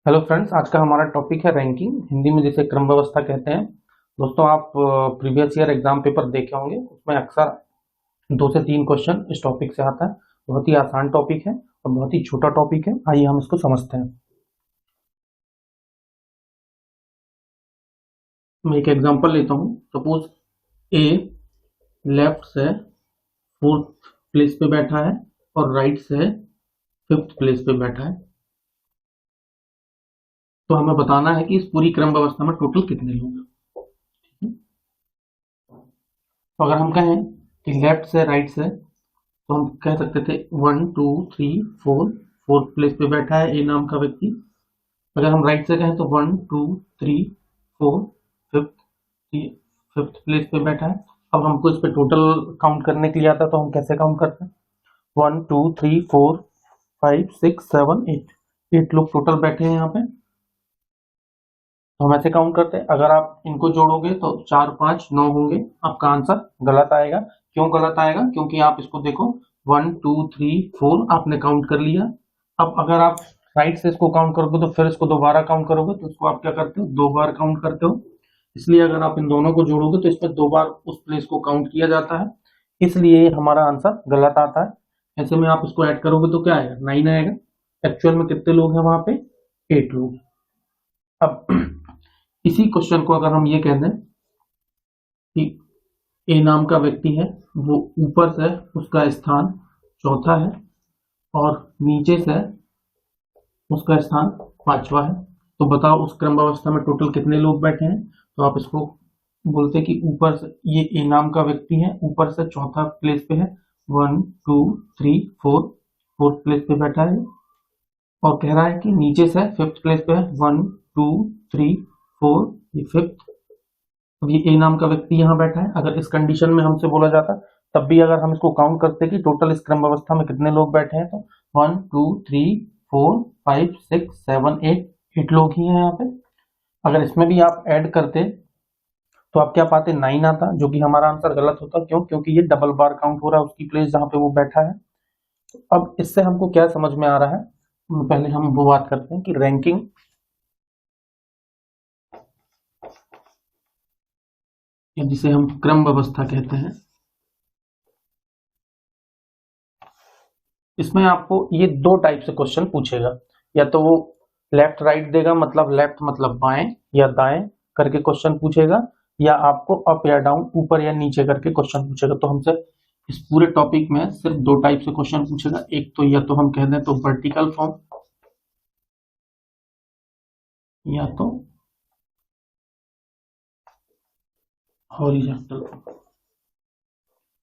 Hello friends, आज का हमारा टॉपिक है रैंकिंग, हिंदी में जिसे क्रम व्यवस्था कहते हैं। दोस्तों, आप प्रीवियस ईयर एग्जाम पेपर देखे होंगे, उसमें अक्सर 2 से 3 क्वेश्चन इस टॉपिक से आता है। बहुत ही आसान टॉपिक है और बहुत ही छोटा टॉपिक है। आइए हम इसको समझते हैं। मैं एक एग्जांपल लेता हूँ। सपोज ए लेफ्ट से 4th प्लेस पे बैठा है और राइट से 5th प्लेस पे बैठा है। तो हमें बताना है कि इस पूरी क्रम व्यवस्था में टोटल कितने लोग हैं। तो अगर हम कहें कि लेफ्ट से राइट से, तो हम कह सकते थे 1 2 3 4, 4th प्लेस पे बैठा है ए नाम का व्यक्ति। अगर हम राइट से कहें तो 1 2 3 4, 5th प्लेस पे बैठा है। अब हमको इस पे टोटल काउंट करने के लिए आता है, तो हम कैसे काउंट करते हैं? 1 2 3 4 5 6 7 8 लोग टोटल बैठे हैं यहाँ पे। तो हम ऐसे काउंट करते हैं। अगर आप इनको जोड़ोगे तो 4 5 9 होंगे। आपका आंसर गलत आएगा। क्यों गलत आएगा? क्योंकि आप इसको देखो, 1 2 3 4 आपने काउंट कर लिया। अब अगर आप राइट से इसको काउंट करोगे तो फिर इसको दोबारा काउंट करोगे, तो इसको आप क्या करते हो? 2 बार काउंट करते हो। इसलिए अगर आप इन दोनों को जोड़ोगे तो इसमें 2 बार उस प्लेस को काउंट किया जाता है। इसलिए हमारा आंसर गलत आता है। ऐसे में आप इसको ऐड करोगे तो क्या आएगा? 9 आएगा। एक्चुअल में कितने लोग हैं वहां पे? 8 लोग। अब इसी क्वेश्चन को अगर हम ये कह दें कि ए नाम का व्यक्ति है, वो ऊपर से उसका स्थान चौथा है और नीचे से उसका स्थान 5वां है, तो बताओ उस क्रम व्यवस्था में टोटल कितने लोग बैठे हैं? तो आप इसको बोलते हैं कि ऊपर से ये ए नाम का व्यक्ति है, ऊपर से चौथा प्लेस पे है, 1 2 3 4, 4th प्लेस पे बैठा है। और कह रहा है कि नीचे से 5th प्लेस पे है, 1 2 3 4, ये 5th। अब ये ए नाम का व्यक्ति यहाँ बैठा है। अगर इस कंडीशन में हमसे बोला जाता, तब भी अगर हम इसको काउंट करते कि टोटल इस क्रम व्यवस्था में कितने लोग बैठे हैं, तो 1 2 3 4 5 6 7 8 लोग ही हैं यहाँ पे। अगर इसमें भी आप ऐड करते तो आप क्या पाते? 9 आता, जो कि हमारा आंसर गलत होता। क्यों? क्योंकि ये डबल बार काउंट हो रहा है उसकी प्लेस जहां पे वो बैठा है। अब इससे हमको क्या समझ में आ रहा है? पहले हम वो बात करते हैं कि रैंकिंग, जिसे हम क्रम व्यवस्था कहते हैं, इसमें आपको ये 2 टाइप से क्वेश्चन पूछेगा। या तो वो लेफ्ट राइट देगा, मतलब लेफ्ट मतलब बाएं या दाएं करके क्वेश्चन पूछेगा, या आपको अप या डाउन, ऊपर या नीचे करके क्वेश्चन पूछेगा। तो हमसे इस पूरे टॉपिक में सिर्फ 2 टाइप से क्वेश्चन पूछेगा। एक तो या तो हम कह दें तो वर्टिकल फॉर्म, या तो हॉरिजॉन्टल।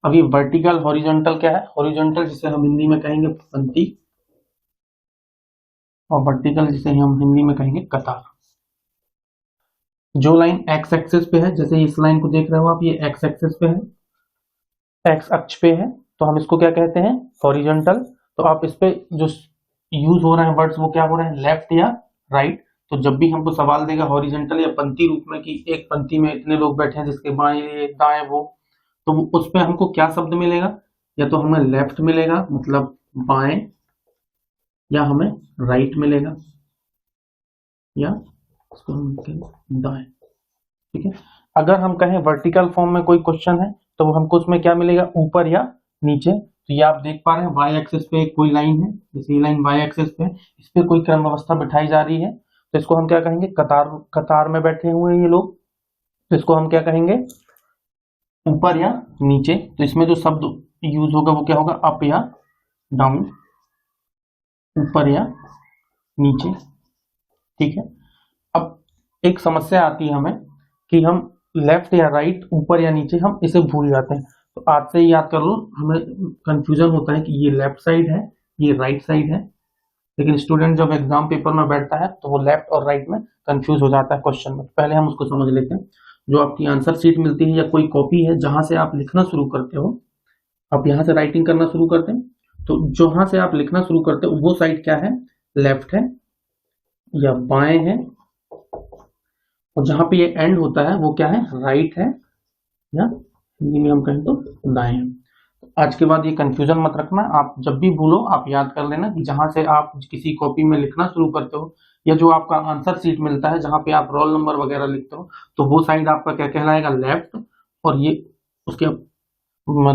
अब ये वर्टिकल हॉरिजॉन्टल क्या है? हॉरिजॉन्टल जिसे हम हिंदी में कहेंगे पंक्ति, और वर्टिकल जिसे हम हिंदी में कहेंगे कतार। जो लाइन एक्स एक्सिस पे है, जैसे इस लाइन को देख रहे हो आप, ये एक्स एक्सिस पे है, एक्स अक्ष पे है, तो हम इसको क्या कहते हैं? हॉरिजॉन्टल। तो आप इस पे जो यूज हो रहे हैं वर्ड्स, वो क्या हो रहे हैं? लेफ्ट या राइट। तो जब भी हमको सवाल देगा हॉरिजॉन्टल या पंक्ति रूप में कि एक पंक्ति में इतने लोग बैठे हैं जिसके बाएं ये दाएं वो, तो उस पे हमको क्या शब्द मिलेगा? या तो हमें लेफ्ट मिलेगा मतलब बाएं, या हमें राइट मिलेगा, या उसको हम कहेंगे दाएं। ठीक है। अगर हम कहें वर्टिकल फॉर्म में कोई क्वेश्चन है, तो हमको उसमें क्या मिलेगा? ऊपर या नीचे। तो ये आप देख पा रहे हैं वाई एक्सिस पे कोई लाइन है, जैसे ये लाइन वाई एक्सिस पे, इस पे कोई क्रम व्यवस्था बिठाई जा रही है, तो इसको हम क्या कहेंगे? कतार, कतार में बैठे हुए हैं ये लोग, तो इसको हम क्या कहेंगे? ऊपर या नीचे। तो इसमें जो शब्द यूज होगा वो क्या होगा? अप या डाउन, ऊपर या नीचे। ठीक है। अब एक समस्या आती है हमें कि हम लेफ्ट या राइट, ऊपर या नीचे, हम इसे भूल जाते हैं। तो आज से ही याद कर लो, हमें कंफ्यूजन होता है कि ये लेफ्ट साइड है, ये राइट साइड है। लेकिन स्टूडेंट जब एग्जाम पेपर में बैठता है तो वो लेफ्ट और राइट में कंफ्यूज हो जाता है क्वेश्चन में। पहले हम उसको समझ लेते हैं। जो आपकी आंसर शीट मिलती है या कोई कॉपी है जहां से आप लिखना शुरू करते हो, आप यहाँ से राइटिंग करना शुरू करते हैं, तो जहां से आप लिखना शुरू करते हो वो साइड क्या है? लेफ्ट है या बाएं है, और जहां पे ये एंड होता है वो क्या है? राइट है, या हिंदी में हम कहें तो दाएं है। तो आज के बाद ये कंफ्यूजन मत रखना, आप जब भी भूलो आप याद कर लेना कि जहां से आप किसी कॉपी में लिखना शुरू करते हो या जो आपका आंसर सीट मिलता है जहां पे आप रोल नंबर वगैरह लिखते हो, तो वो साइड आपका क्या कहलाएगा, लेफ्ट, और ये उसके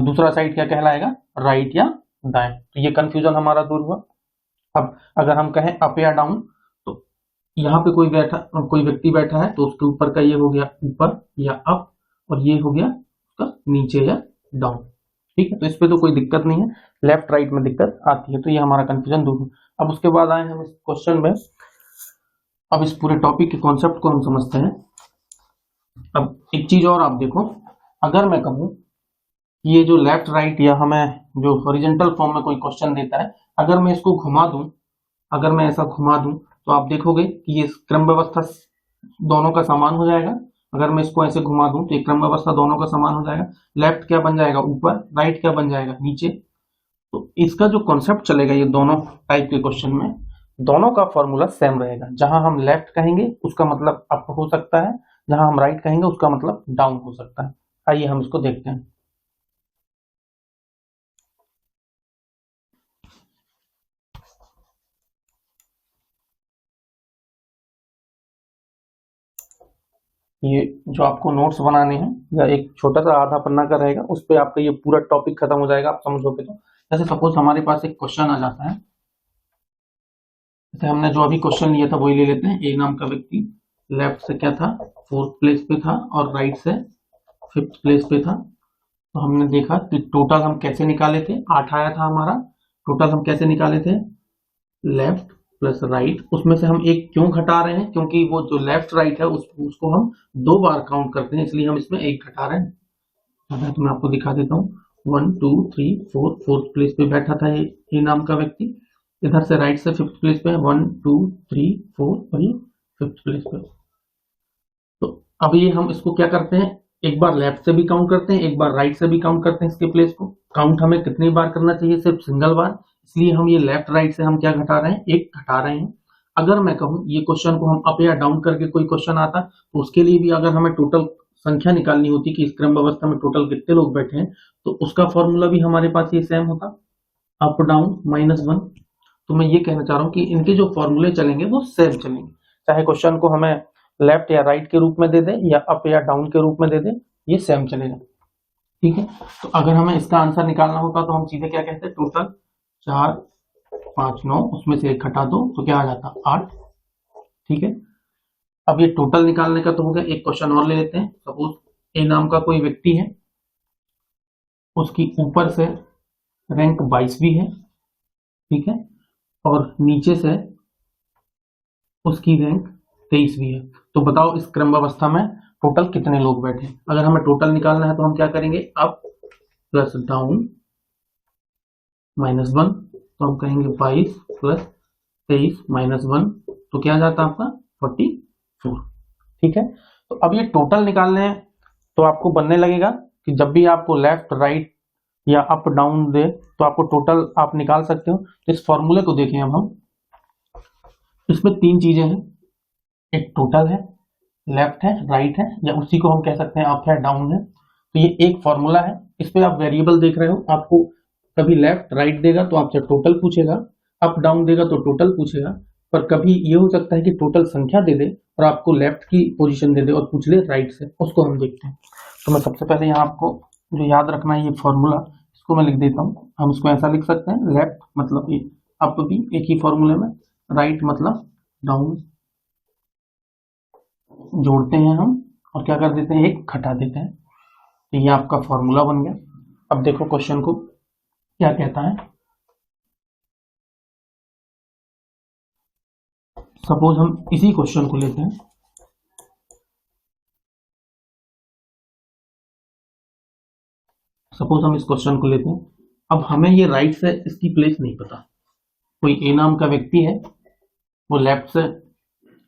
दूसरा साइड क्या कहलाएगा, राइट या दाएं। तो ये कंफ्यूजन हमारा दूर हुआ। अब अगर हम कहें अप या डाउन, तो यहाँ पे कोई व्यक्ति बैठा है तो उसके ऊपर का ये हो गया ऊपर या अप, और ये हो गया उसका नीचे या डाउन। ठीक है, तो इस पे तो कोई दिक्कत नहीं है, लेफ्ट राइट में दिक्कत आती है, तो ये हमारा कंफ्यूजन दूर हुआ। अब उसके बाद आए हम इस क्वेश्चन में, अब इस पूरे टॉपिक के कॉन्सेप्ट को हम समझते हैं। अब एक चीज और आप देखो, अगर मैं कहूं ये जो लेफ्ट राइट या हमें जो हॉरिजॉन्टल फॉर्म में कोई क्वेश्चन देता है, अगर मैं इसको घुमा दूं, अगर मैं ऐसा घुमा दूं तो आप देखोगे कि ये क्रम व्यवस्था दोनों का समान हो जाएगा। अगर मैं इसको ऐसे घुमा दूं तो ये क्रम व्यवस्था दोनों का समान हो जाएगा। लेफ्ट क्या बन जाएगा ऊपर, राइट क्या बन जाएगा नीचे। तो इसका जो कॉन्सेप्ट चलेगा ये दोनों टाइप के क्वेश्चन में, दोनों का फॉर्मूला सेम रहेगा। जहां हम लेफ्ट कहेंगे उसका मतलब अप हो सकता है, जहां हम राइट कहेंगे उसका मतलब डाउन हो सकता है। आइए हम इसको देखते हैं। ये जो आपको नोट्स बनाने हैं या एक छोटा सा आधा पन्ना का रहेगा, उस पर आपका ये पूरा टॉपिक खत्म हो जाएगा, आप समझोगे तो। जैसे सपोज हमारे पास एक क्वेश्चन आ जाता है, जैसे हमने जो अभी क्वेश्चन लिया था वही ले लेते हैं। ए नाम का व्यक्ति लेफ्ट से क्या था, 4th प्लेस पे था, और राइट से 5th प्लेस पे था। तो हमने देखा कि टोटल हम कैसे निकाले थे, 8 आया था हमारा। टोटल हम कैसे निकाले थे, लेफ्ट प्लस राइट, उसमें से हम एक क्यों घटा रहे हैं, क्योंकि वो जो लेफ्ट राइट है उसको हम 2 बार काउंट करते हैं, इसलिए हम इसमें एक घटा रहे हैं। अगर तो मैं आपको दिखा देता हूँ, 1 2 3 4, 4th प्लेस पे बैठा था ये नाम का व्यक्ति। इधर से राइट से 5th प्लेस पे 1 2 3 4, और ये 5th प्लेस पे। तो अब ये हम इसको क्या करते हैं, एक बार लेफ्ट से भी काउंट करते हैं, एक बार राइट से भी काउंट करते हैं इसके प्लेस को। काउंट हमें कितनी बार करना चाहिए, सिर्फ सिंगल बार, इसलिए हम ये लेफ्ट राइट से हम क्या घटा रहे हैं, एक घटा रहे हैं। अगर मैं कहूं ये क्वेश्चन को हम अप या डाउन करके कोई क्वेश्चन आता तो उसके लिए भी अगर हमें टोटल संख्या निकालनी होती कि इस क्रम व्यवस्था में टोटल कितने लोग बैठे हैं, तो उसका फॉर्मूला भी हमारे पास ये सेम होता, अप डाउन -1। तो मैं ये कहना चाह रहा हूँ कि इनके जो फॉर्मूले चलेंगे वो सेम चलेंगे, चाहे क्वेश्चन को हमें लेफ्ट या राइट के रूप में दे दे या अप या डाउन के रूप में दे दे, ये सेम चलेगा। ठीक है, तो अगर हमें इसका आंसर निकालना होता तो हम सीधे क्या कहते हैं, टोटल 4 5 9, उसमें से एक घटा दो तो क्या आ जाता, 8। ठीक है, अब ये टोटल निकालने का तो हो गया। एक क्वेश्चन और ले लेते हैं। सपोज ए नाम का कोई व्यक्ति है, उसकी ऊपर से रैंक 22वीं है, ठीक है, और नीचे से उसकी रैंक 23वीं है। तो बताओ इस क्रम व्यवस्था में टोटल कितने लोग बैठे। अगर हमें टोटल निकालना है तो हम क्या करेंगे, अप प्लस डाउन -1, तो हम कहेंगे 22 प्लस 23 -1, तो क्या आ जाता आपका 44। ठीक है, तो अब ये टोटल निकालने हैं तो आपको बनने लगेगा कि जब भी आपको लेफ्ट राइट या अप डाउन दे तो आपको टोटल आप निकाल सकते हो। इस फॉर्मूले को देखें अब हम, इसमें 3 चीजें हैं, एक टोटल है, लेफ्ट है, राइट है, या उसी को हम कह सकते हैं अप है, डाउन है। तो ये एक फॉर्मूला है, इस पे आप वेरिएबल देख रहे हो, आपको कभी लेफ्ट राइट देगा तो आपसे टोटल पूछेगा, अप डाउन देगा तो टोटल पूछेगा, पर कभी ये हो सकता है कि टोटल संख्या दे दे और आपको लेफ्ट की पोजीशन दे दे और पूछ ले राइट से, उसको हम देखते हैं। तो मैं सबसे पहले यहाँ आपको जो याद रखना है ये फॉर्मूला, इसको मैं लिख देता हूँ। हम इसको ऐसा लिख सकते हैं, लेफ्ट मतलब ये अप भी एक ही फॉर्मूले में, राइट मतलब डाउन, जोड़ते हैं हम और क्या कर देते हैं, एक घटा देते हैं। तो ये आपका फॉर्मूला बन गया। अब देखो क्वेश्चन को क्या कहता है। सपोज हम इसी क्वेश्चन को लेते हैं, सपोज हम इस क्वेश्चन को लेते हैं। अब हमें ये राइट से इसकी प्लेस नहीं पता, कोई ए नाम का व्यक्ति है, वो लेफ्ट से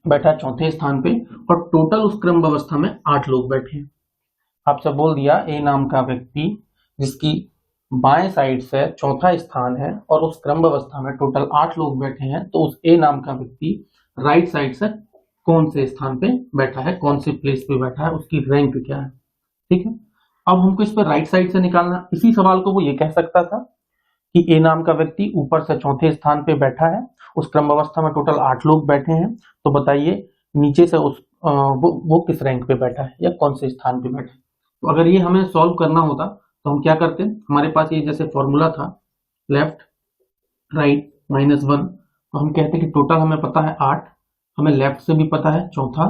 बैठा 4थे स्थान पे, और टोटल उस क्रम व्यवस्था में 8 लोग बैठे हैं। आपसे बोल दिया ए नाम का व्यक्ति जिसकी बाएं साइड से 4था स्थान है और उस क्रम व्यवस्था में टोटल 8 लोग बैठे हैं, तो उस ए नाम का व्यक्ति राइट साइड से कौन से स्थान पे बैठा है, कौन से प्लेस पे बैठा है, उसकी रैंक क्या है। ठीक है, अब हमको इस पर राइट साइड से निकालना, इसी सवाल को वो ये कह सकता था कि ए नाम का व्यक्ति ऊपर से चौथे स्थान पे बैठा है, उस क्रम अवस्था में टोटल 8 लोग बैठे हैं, तो बताइए नीचे से वो किस रैंक पे बैठा है या कौन से स्थान पे बैठा है। तो अगर ये हमें सॉल्व करना होता तो हम क्या करते, हमारे पास ये जैसे फॉर्मूला था लेफ्ट राइट -1, तो हम कहते कि टोटल हमें पता है 8, हमें लेफ्ट से भी पता है चौथा,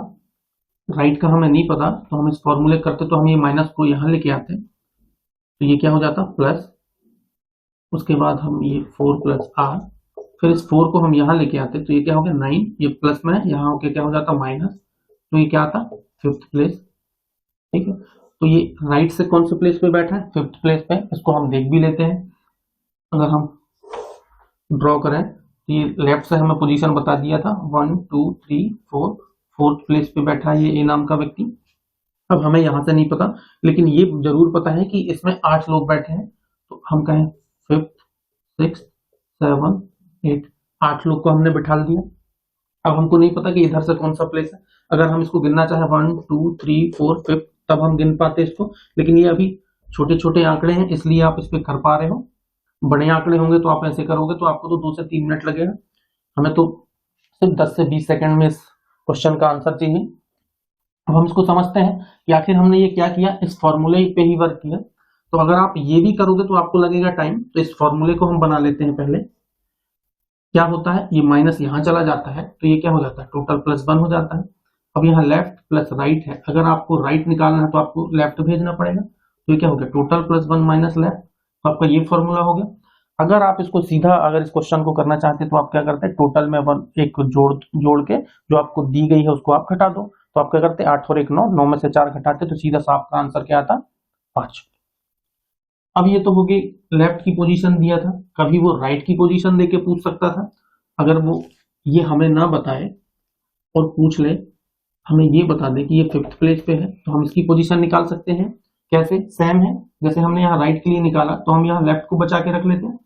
राइट का हमें नहीं पता, तो हम इस फॉर्मूले करते तो हम ये माइनस को यहाँ लेके आते, तो ये क्या हो जाता प्लस, उसके बाद हम ये 4 प्लस आर, फिर इस 4 को हम यहाँ लेके आते तो ये क्या हो गया 9, ये प्लस में यहाँ होके क्या हो जाता माइनस, तो ये क्या आता 5th प्लेस। ठीक है, तो ये राइट से कौन से प्लेस पे बैठा है 5th प्लेस पे, इसको हम देख भी लेते हैं। अगर हम ड्रॉ करें तो ये लेफ्ट से हमें पोजीशन बता दिया था 1 2 3 4, 4th प्लेस पे बैठा है ये ए नाम का व्यक्ति। अब हमें यहाँ से नहीं पता, लेकिन ये जरूर पता है कि इसमें 8 लोग बैठे हैं, तो हम कहें 5th 6th 7 8, 8 लोग को हमने बिठा दिया। अब हमको नहीं पता कि इधर से कौन सा प्लेस है, अगर हम इसको गिनना चाहे 1 2 3 4 5 तब हम गिन पाते इसको, लेकिन ये अभी छोटे छोटे आंकड़े हैं इसलिए आप इस पे कर पा रहे हो, बड़े आंकड़े होंगे तो आप ऐसे करोगे तो आपको तो 2 से 3 मिनट लगेगा, हमें तो सिर्फ 10 से 20 सेकंड में इस क्वेश्चन का आंसर चाहिए। अब हम इसको समझते हैं कि आखिर हमने ये क्या किया, इस फॉर्मूले पे ही वर्क किया। तो अगर आप ये भी करोगे तो आपको लगेगा टाइम, तो इस फॉर्मूले को हम बना लेते हैं पहले। क्या होता है, ये माइनस यहाँ चला जाता है तो ये क्या हो जाता है टोटल +1 हो जाता है। अब यहाँ लेफ्ट प्लस राइट है, अगर आपको राइट निकालना है तो आपको लेफ्ट भेजना पड़ेगा, तो ये क्या हो गया टोटल +1 माइनस लेफ्ट, तो आपका ये फॉर्मूला हो गया। अगर आप इसको सीधा अगर इस क्वेश्चन को करना चाहते हैं तो आप क्या करते हैं, टोटल में एक जोड़ के जो आपको दी गई है उसको आप घटा दो, तो आप क्या करते हैं 8 और 1 9, 9 में से 4 घटाते तो सीधा सा आपका आंसर क्या आता 5। अब ये तो हो गई लेफ्ट की पोजीशन दिया था, कभी वो राइट की पोजीशन देके पूछ सकता था, अगर वो ये हमें ना बताए और पूछ ले, हमें ये बता दे कि ये 5th प्लेस पे है, तो हम इसकी पोजीशन निकाल सकते हैं। कैसे, सेम है जैसे हमने यहाँ राइट के लिए निकाला तो हम यहाँ लेफ्ट को बचा के रख लेते हैं,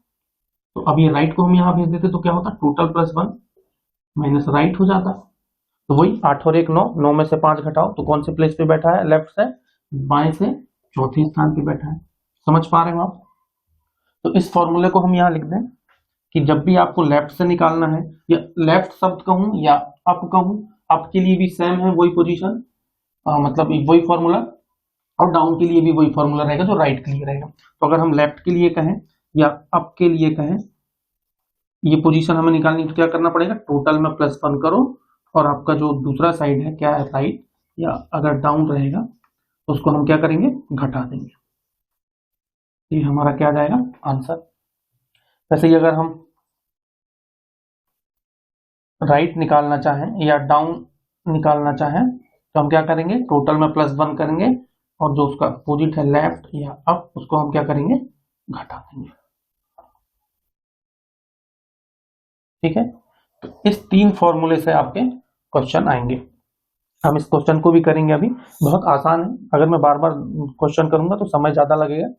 तो अब ये राइट को हम यहाँ भेज देते तो क्या होता टोटल +1 माइनस राइट हो जाता, तो वही 8 और 1 9, 9 में से 5 घटाओ तो कौन से प्लेस पे बैठा है, लेफ्ट से बाएं से चौथे स्थान पे बैठा है। समझ पा रहे हो आप, तो इस फॉर्मूले को हम यहाँ लिख दें कि जब भी आपको लेफ्ट से निकालना है, या लेफ्ट शब्द कहूं या अप कहूं, अप के लिए भी सेम है वही पोजीशन, मतलब वही फॉर्मूला, और डाउन के लिए भी वही फॉर्मूला रहेगा जो राइट के लिए रहेगा। तो अगर हम लेफ्ट के लिए कहें या अप के लिए कहें, ये पोजीशन हमें निकालनी तो क्या करना पड़ेगा, टोटल में +1 करो, और आपका जो दूसरा साइड है क्या है राइट, या अगर डाउन रहेगा तो उसको हम क्या करेंगे घटा देंगे, ये हमारा क्या आ जाएगा आंसर। वैसे ही अगर हम राइट निकालना चाहें या डाउन निकालना चाहें तो हम क्या करेंगे, टोटल में +1 करेंगे, और जो उसका अपोजिट है लेफ्ट या अप उसको हम क्या करेंगे घटा देंगे। ठीक है, तो इस 3 फॉर्मूले से आपके क्वेश्चन आएंगे। हम इस क्वेश्चन को भी करेंगे, अभी बहुत आसान है, अगर मैं बार बार क्वेश्चन करूंगा तो समय ज्यादा लगेगा,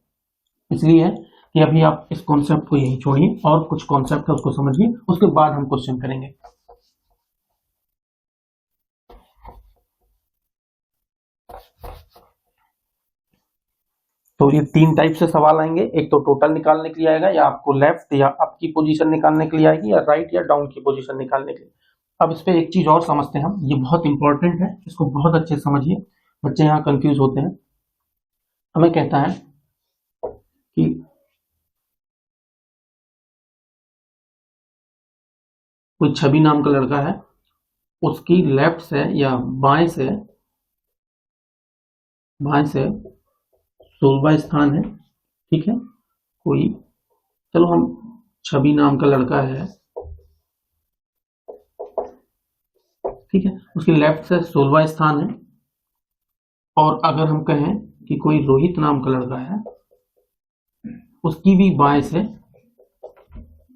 इसलिए है कि अभी आप इस कॉन्सेप्ट को यही छोड़िए और कुछ कॉन्सेप्ट है उसको समझिए, उसके बाद हम क्वेश्चन करेंगे। तो ये 3 टाइप से सवाल आएंगे, एक तो टोटल निकालने के लिए आएगा, या आपको लेफ्ट या अप की पोजीशन निकालने के लिए आएगी, या राइट या डाउन की पोजीशन निकालने के लिए। अब इस पे एक चीज और समझते हैं हम, ये बहुत इंपॉर्टेंट है, इसको बहुत अच्छे से समझिए, बच्चे यहाँ कंफ्यूज होते हैं। हमें कहता है कि कोई छवि नाम का लड़का है, उसकी लेफ्ट से या बाएं से 16वां स्थान है। ठीक है, कोई, चलो हम छवि नाम का लड़का है, ठीक है, उसकी लेफ्ट से 16वां स्थान है, और अगर हम कहें कि कोई रोहित नाम का लड़का है, उसकी भी बाएं से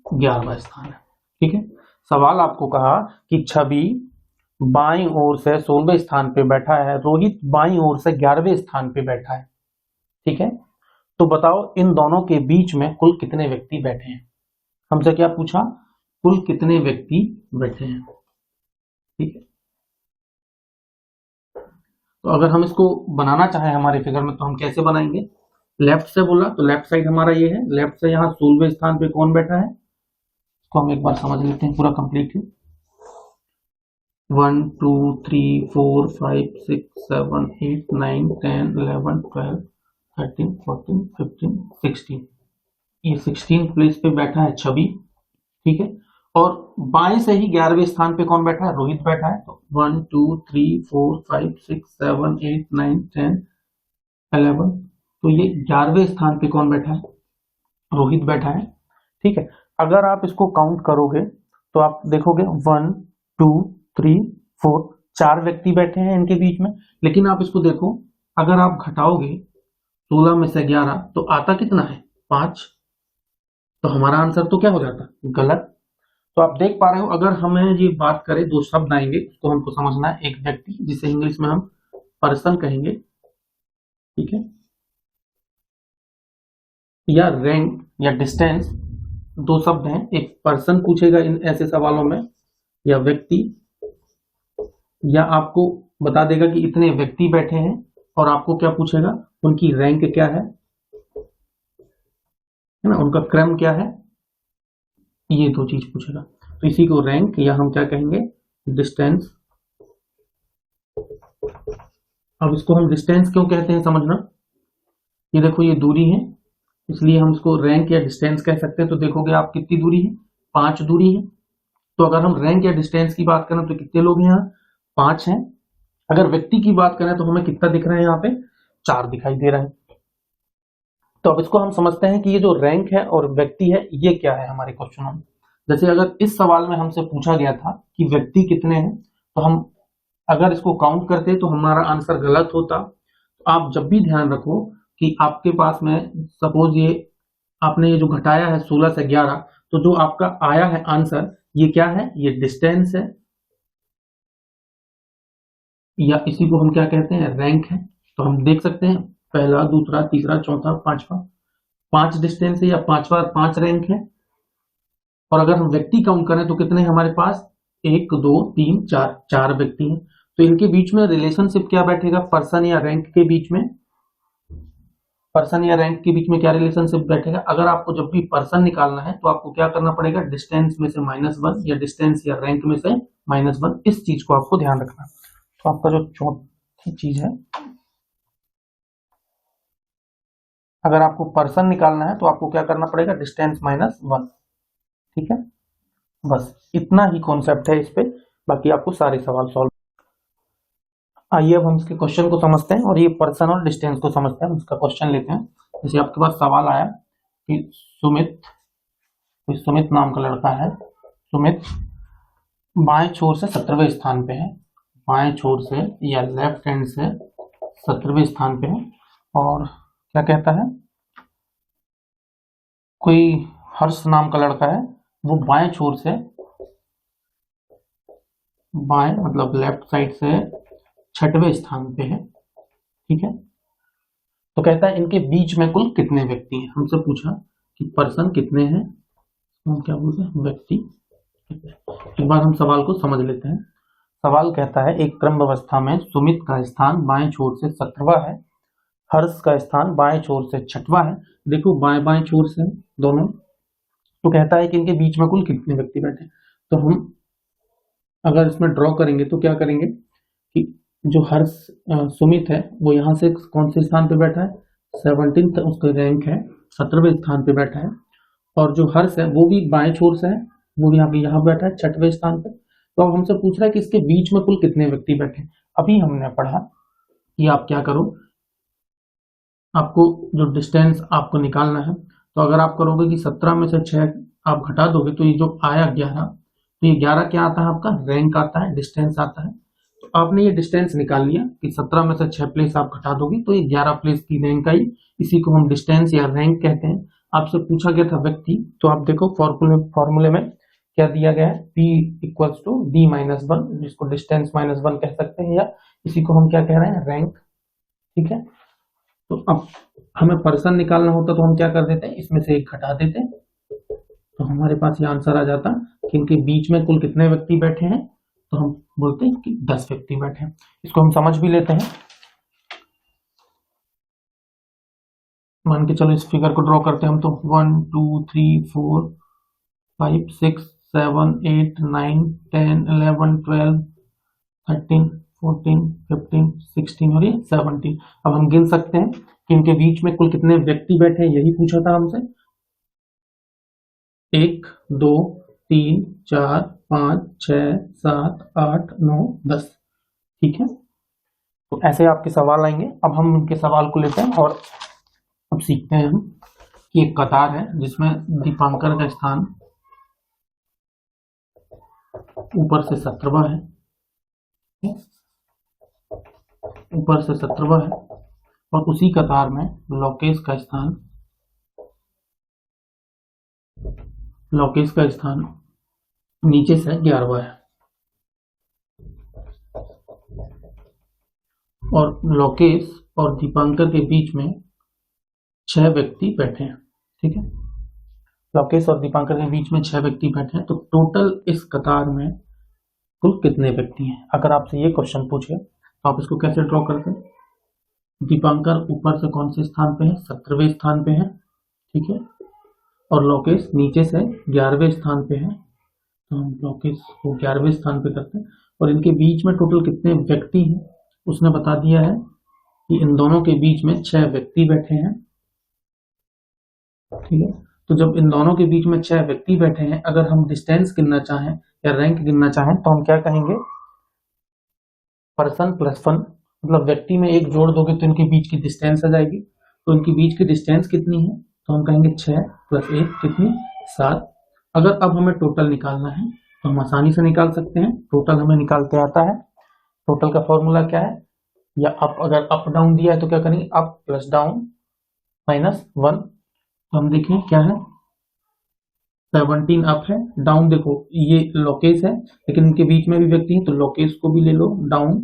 11वां स्थान है। ठीक है, सवाल आपको कहा कि छवि बाईं ओर से 16वें स्थान पे बैठा है, रोहित बाईं ओर से 11वें स्थान पे बैठा है। ठीक है, तो बताओ इन दोनों के बीच में कुल कितने व्यक्ति बैठे हैं। हमसे क्या पूछा, कुल कितने व्यक्ति बैठे हैं। ठीक है, तो अगर हम इसको बनाना चाहें हमारे फिगर में तो हम कैसे बनाएंगे? लेफ्ट से बोला तो लेफ्ट साइड हमारा ये है, लेफ्ट से यहाँ 16वें स्थान पे कौन बैठा है इसको हम एक बार समझ लेते हैं पूरा कंप्लीटली। 1 2 3 4 5 6 7 8 9 10 11 12 13 14 15 16, ये 16 प्लेस पे बैठा है छवि, ठीक है। और बाएं से ही 11वें स्थान पे कौन बैठा है? रोहित बैठा है। तो 1 2 3 4 5 6 7 8 9 10 11, तो ये 11वें स्थान पे कौन बैठा है? रोहित बैठा है, ठीक है। अगर आप इसको काउंट करोगे तो आप देखोगे 1 2 3 4, 4 व्यक्ति बैठे हैं इनके बीच में। लेकिन आप इसको देखो, अगर आप घटाओगे 16 में से 11 तो आता कितना है? 5। तो हमारा आंसर तो क्या हो जाता? गलत। तो आप देख पा रहे हो, अगर हमें ये बात करें, दो शब्द आएंगे उसको हमको समझना है। एक व्यक्ति जिसे इंग्लिश में हम पर्सन कहेंगे, ठीक है, या रैंक या डिस्टेंस, दो शब्द हैं। एक पर्सन पूछेगा इन ऐसे सवालों में, या व्यक्ति, या आपको बता देगा कि इतने व्यक्ति बैठे हैं और आपको क्या पूछेगा? उनकी रैंक क्या है ना, उनका क्रम क्या है, ये दो चीज पूछेगा। तो इसी को रैंक या हम क्या कहेंगे? डिस्टेंस। अब इसको हम डिस्टेंस क्यों कहते हैं समझना। ये देखो ये दूरी है, इसलिए हम इसको रैंक या डिस्टेंस कह सकते हैं। तो देखोगे आप कितनी दूरी है? 5 दूरी है। तो अगर हम रैंक या डिस्टेंस की बात करें तो कितने लोग हैं यहाँ? 5 हैं। अगर व्यक्ति की बात करें तो हमें कितना दिख रहा है यहाँ पे? 4 दिखाई दे रहा है। तो अब इसको हम समझते हैं कि ये जो रैंक है और व्यक्ति है ये क्या है हमारे क्वेश्चन में। जैसे अगर इस सवाल में हमसे पूछा गया था कि व्यक्ति कितने हैं, तो हम अगर इसको काउंट करते तो हमारा आंसर गलत होता। तो आप जब भी ध्यान रखो कि आपके पास में सपोज ये आपने ये जो घटाया है 16 से 11, तो जो आपका आया है आंसर ये क्या है? ये डिस्टेंस है, या इसी को हम क्या कहते हैं? रैंक है। तो हम देख सकते हैं पहला, दूसरा, तीसरा, चौथा, पांचवा, 5 डिस्टेंस है या 5 रैंक है। और अगर हम व्यक्ति काउंट करें तो कितने हमारे पास? 1 2 3 4, 4 व्यक्ति हैं। तो इनके बीच में रिलेशनशिप क्या बैठेगा? पर्सन या रैंक के बीच में, पर्सन या रैंक के बीच में क्या रिलेशनशिप बैठेगा? अगर आपको जब भी पर्सन निकालना है तो आपको क्या करना पड़ेगा? डिस्टेंस में से -1 या डिस्टेंस या रैंक में से -1, इस चीज को आपको ध्यान रखना। तो आपका जो चौथी चीज है, अगर आपको पर्सन निकालना है तो आपको क्या करना पड़ेगा? डिस्टेंस -1, ठीक है। बस इतना ही कॉन्सेप्ट है इस पे, बाकी आपको सारे सवाल सॉल्व। आइए अब हम इसके क्वेश्चन को समझते हैं और ये पर्सन और डिस्टेंस को समझते हैं। हम इसका क्वेश्चन लेते हैं। जैसे आपके पास सवाल आया कि सुमित नाम का लड़का है, सुमित बाएं छोर से 17वें स्थान पे है, बाएं छोर से या लेफ्ट हैंड से 17वें स्थान पे है। और क्या कहता है, कोई हर्ष नाम का लड़का है, वो बाएं छोर से, बाएं मतलब लेफ्ट साइड से 6वें स्थान पे है, ठीक है। तो कहता है इनके बीच में कुल कितने व्यक्ति हैं। हमसे पूछा कि पर्सन कितने हैं, हम क्या बोलते हैं? व्यक्ति। एक बार हम सवाल को समझ लेते हैं। सवाल कहता है एक क्रम व्यवस्था में सुमित का स्थान बाएं छोर से 17वां है, हर्ष का स्थान बाएं छोर से 6वां है। देखो बाएं बाएं छोर से दोनों। तो कहता है कि इनके बीच में कुल कितने व्यक्ति बैठे। तो हम अगर इसमें ड्रॉ करेंगे तो क्या करेंगे कि जो हर्ष सुमित है वो यहाँ से कौन से स्थान पे बैठा है? 17th उसका रैंक है, 17वें स्थान पे बैठा है। और जो हर्ष है वो भी बाएं छोर से है, वो यहाँ बैठा है 6वें स्थान पे। तो अब हमसे पूछ रहा है कि इसके बीच में कुल कितने व्यक्ति बैठे। अभी हमने पढ़ा कि आप क्या करो, आपको जो डिस्टेंस आपको निकालना है, तो अगर आप करोगे कि 17 में से 6 आप घटा दोगे तो ये जो आया 11, तो ये 11 क्या आता है? आपका रैंक आता है, डिस्टेंस आता है। तो आपने ये डिस्टेंस निकाल लिया कि 17 में से 6 प्लेस आप घटा दोगे तो ये 11 प्लेस की रैंक आई। इसी को हम डिस्टेंस या रैंक कहते हैं। आपसे पूछा गया था व्यक्ति, तो आप देखो फॉर्मूले में क्या दिया गया है? P इक्वल्स टू D-1, जिसको डिस्टेंस -1 कह सकते हैं, या इसी को हम क्या कह रहे हैं? रैंक, ठीक है। तो अब हमें पर्सन निकालना होता तो हम क्या कर देते हैं? इसमें से एक घटा देते, तो हमारे पास ये आंसर आ जाता कि इनके बीच में कुल कितने व्यक्ति बैठे हैं। तो हम बोलते हैं कि 10 व्यक्ति बैठे हैं। इसको हम समझ भी लेते हैं मान के चलो इस फिगर को ड्रॉ करते हैं हम, तो 1 2 3 4 5 6 7 8 9 10 11 12 13 14 15 16 और ये 17। अब हम गिन सकते हैं कि इनके बीच में कुल कितने व्यक्ति बैठे हैं, यही पूछा था हमसे। 1 2 3 4 5 6 7 8 9 10। ठीक है, तो ऐसे आपके सवाल आएंगे। अब हम उनके सवाल को लेते हैं और अब सीखते हैं हम कि एक कतार है जिसमें दीपांकर का स्थान ऊपर से 17वां है, ऊपर से 17वां है, और उसी कतार में लोकेश का स्थान नीचे से 11वां है, और लोकेश और दीपांकर के बीच में 6 व्यक्ति बैठे हैं। ठीक है, लोकेश और दीपांकर के बीच में 6 व्यक्ति बैठे हैं, तो टोटल इस कतार में कुल कितने व्यक्ति हैं। अगर आपसे ये क्वेश्चन पूछे तो आप इसको कैसे ड्रॉ करते हैं। दीपांकर ऊपर से कौन से स्थान पे है, 17वें स्थान पे है। ठीक है, और लोकेश नीचे से 11वें स्थान पे है, तो हम लोकेश को 11वें स्थान पे करते हैं। और इनके बीच में टोटल कितने व्यक्ति हैं उसने बता दिया है कि इन दोनों के बीच में 6 व्यक्ति बैठे हैं। ठीक है, तो जब इन दोनों के बीच में 6 व्यक्ति बैठे हैं, अगर हम डिस्टेंस गिनना चाहें या रैंक गिनना चाहें तो हम क्या कहेंगे, पर्सन प्लस वन, मतलब व्यक्ति में एक जोड़ दोगे तो इनके बीच की डिस्टेंस आ जाएगी। तो इनके बीच की डिस्टेंस कितनी है, तो हम कहेंगे 6 प्लस 1 कितनी, 7। अगर अब हमें टोटल निकालना है तो हम आसानी से निकाल सकते हैं। टोटल हमें निकालते आता है। टोटल का फॉर्मूला क्या है, या अप, अगर अप डाउन दिया है तो क्या करेंगे, अप प्लस डाउन माइनस 1। तो हम देखें क्या है, 17 अप है, डाउन देखो ये लोकेश है लेकिन इनके बीच में भी व्यक्ति है, तो लोकेश को भी ले लो डाउन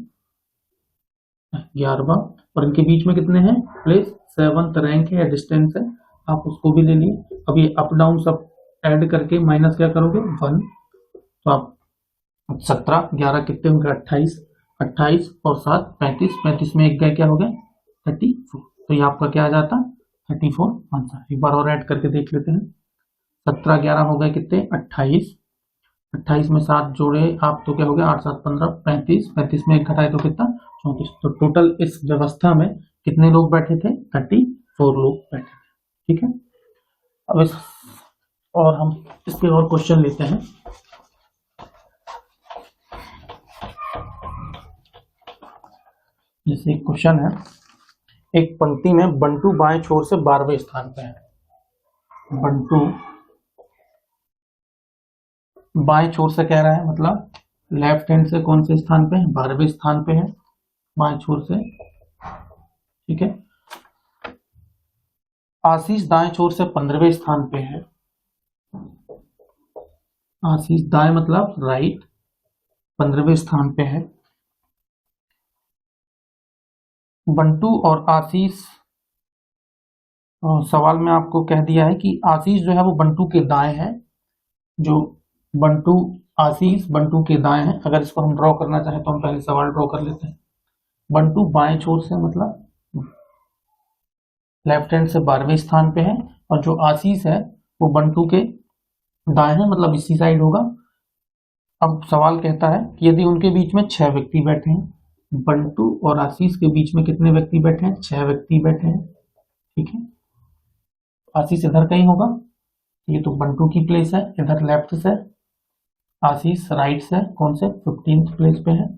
11वां, और इनके बीच में कितने हैं, प्लेस 7th रैंक है या डिस्टेंस है, आप उसको भी ले लिए। अब ये अप डाउन सब ऐड करके माइनस क्या करोगे 1, तो आप 17 11 कितने हो गए 28, 28 और 7 35, 35 में एक गए क्या हो गया 34, तो ये आपका क्या आ जाता 34 आंसर। एक बार और ऐड करके देख लेते हैं, 17 11 हो गए कितने 28, 28 में 7 जोड़े आप तो क्या हो गया 8 7 15 35, 35 में एक घटाए तो कितना 34। तो टोटल इस व्यवस्था में कितने लोग बैठे थे, 34 लोग बैठे थे। ठीक है, अब इस और हम इस पे और क्वेश्चन लेते हैं। जैसे एक क्वेश्चन है, एक पंक्ति में बंटू बाएं छोर से 12वें स्थान पे है। बंटू बाएं छोर से कह रहा है, मतलब लेफ्ट हैंड से कौन से स्थान पे है, 12वें स्थान पे है बाएं छोर से। ठीक है, आशीष दाएं छोर से 15वें स्थान पे है। आशीष दाएं मतलब राइट 15वें स्थान पे है। बंटू और आशीष, सवाल में आपको कह दिया है कि आशीष जो है वो बंटू के दाएं है, जो बंटू आशीष बंटू के दाएं है। अगर इसको हम ड्रॉ करना चाहें तो हम पहले सवाल ड्रॉ कर लेते हैं। बंटू बाएं छोर से मतलब लेफ्ट हैंड से 12वें स्थान पे है, और जो आशीष है वो बंटू के दाएं है, मतलब इसी साइड होगा। अब सवाल कहता है कि यदि उनके बीच में 6 व्यक्ति बैठे हैं, बंटू और आशीष के बीच में कितने व्यक्ति बैठे हैं, 6 व्यक्ति बैठे हैं। ठीक है, आशीष इधर कहीं होगा, ये तो बंटू की प्लेस है, इधर लेफ्ट से आशीष राइट से कौन से 15th प्लेस पे है।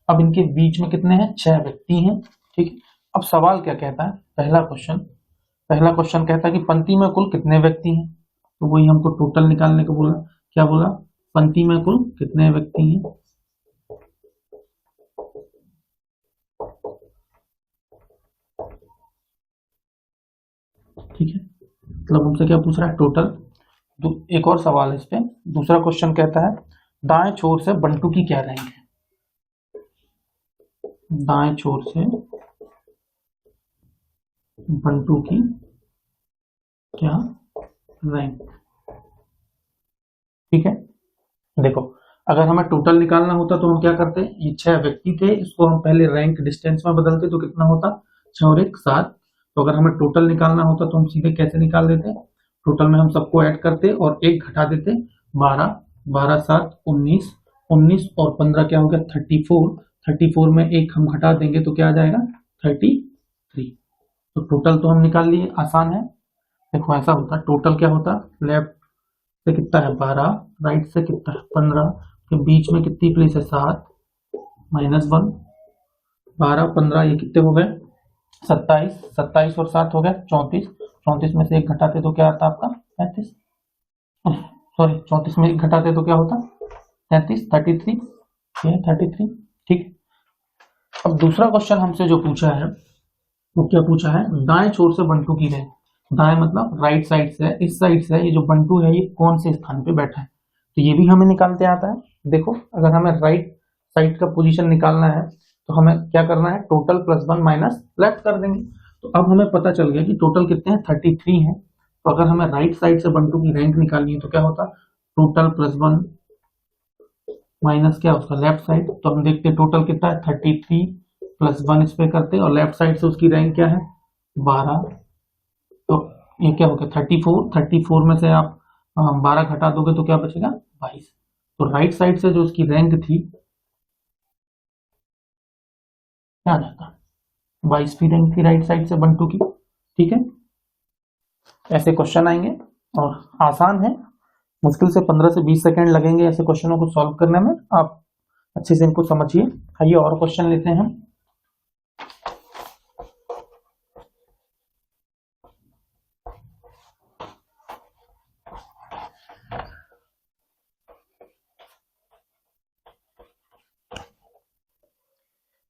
अब इनके बीच में कितने हैं, 6 व्यक्ति हैं। ठीक, अब सवाल क्या कहता है, पहला क्वेश्चन कहता है कि पंक्ति में कुल कितने व्यक्ति हैं, तो वही हमको टोटल निकालने को बोला। क्या बोला, पंक्ति में कुल कितने व्यक्ति हैं। ठीक है, मतलब हमसे क्या पूछ रहा है, टोटल। एक और सवाल है इस पे, दूसरा क्वेश्चन कहता है दाएं छोर से बंटू की क्या रैंक है। दाएं छोर से बंटू की क्या रैंक। ठीक है, देखो अगर हमें टोटल निकालना होता तो हम क्या करते, ये 6 व्यक्ति थे, इसको हम पहले रैंक डिस्टेंस में बदलते तो कितना होता 6 और 1 7, तो अगर हमें टोटल निकालना होता तो हम सीधे कैसे निकाल देते, टोटल में हम सबको ऐड करते और एक घटा देते, 12, 12 7 19, 19 और 15 क्या हो गया 34, 34 में एक हम घटा देंगे तो क्या आ जाएगा 33। तो टोटल तो हम निकाल लिए, आसान है। देखो ऐसा होता, टोटल क्या होता, लेफ्ट से कितना है 12, राइट से कितना है 15, के बीच में कितनी प्लेस है 7, -1, 12 15 ये कितने हो गए 27, 27 और 7 हो गया 34, 34 में से एक घटाते तो क्या आता आपका 35, सॉरी 34 में एक घटाते तो क्या होता 33, 33, ये 33। ठीक, अब दूसरा क्वेश्चन हमसे जो पूछा है वो क्या पूछा है, दाएं छोर से बंटू की रैंक, दाएं मतलब राइट साइड से, इस साइड से ये जो बंटू है ये कौन से स्थान पे बैठा है, तो ये भी हमें निकालते आता है। देखो अगर हमें राइट साइड का पोजीशन निकालना है तो हमें क्या करना है, टोटल +1 माइनस लेफ्ट कर देंगे। तो अब हमें पता चल गया कि टोटल कितने हैं 33 है। तो अगर हमें राइट साइड से बंटू की रैंक निकालनी है तो क्या होता, टोटल +1 माइनस क्या उसका लेफ्ट साइड, तो हम देखते टोटल कितना है 33 +1 इस पे करते और लेफ्ट साइड से उसकी रैंक क्या है 12, तो ये क्या हो गया 34, 34 में से आप 12 घटा दोगे तो क्या बचेगा 22। तो राइट साइड से जो उसकी रैंक थी क्या आ जाता 22वीं रैंक थी राइट साइड से बंटू की। ठीक है, ऐसे क्वेश्चन आएंगे और आसान है, मुश्किल से 15 से 20 सेकंड लगेंगे ऐसे क्वेश्चनों को सॉल्व करने में, आप अच्छे से इनको समझिए। आइए और क्वेश्चन लेते हैं हम।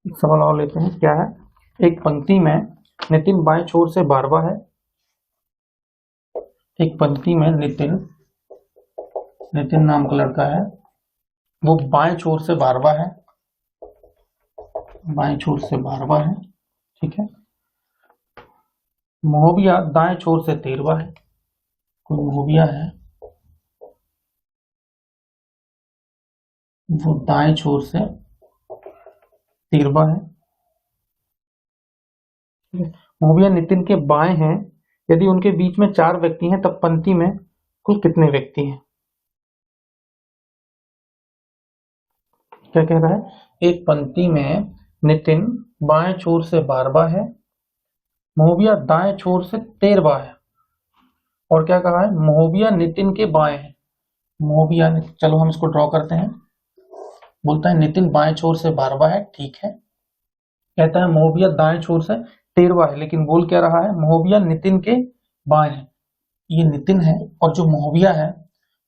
एक सवाल और लेते हैं, क्या है, एक पंक्ति में नितिन बाएं छोर से 12वां है, एक पंक्ति में नितिन नाम का लड़का है, वो बाएं छोर से 12वां है, बाएं छोर से 12वां है। ठीक है, महोबिया दाएं छोर से 13वां है, कोई महोबिया है वो दाएं छोर से 13वां है। महोबिया नितिन के बाएं हैं, यदि उनके बीच में 4 व्यक्ति हैं तब पंक्ति में कुल कितने व्यक्ति हैं। क्या कह रहा है, एक पंक्ति में नितिन बाएं छोर से 12वां है, महोबिया दाएं छोर से 13वां है, और क्या कहा है महोबिया नितिन के बाएं है। महोबिया, चलो हम इसको ड्रॉ करते हैं। बोलता है नितिन बाएं छोर से 12वां है, ठीक है। कहता है महोबिया दाएं छोर से 13वां है, लेकिन बोल क्या रहा है महोबिया नितिन के बाएं है। ये नितिन है और जो महोबिया है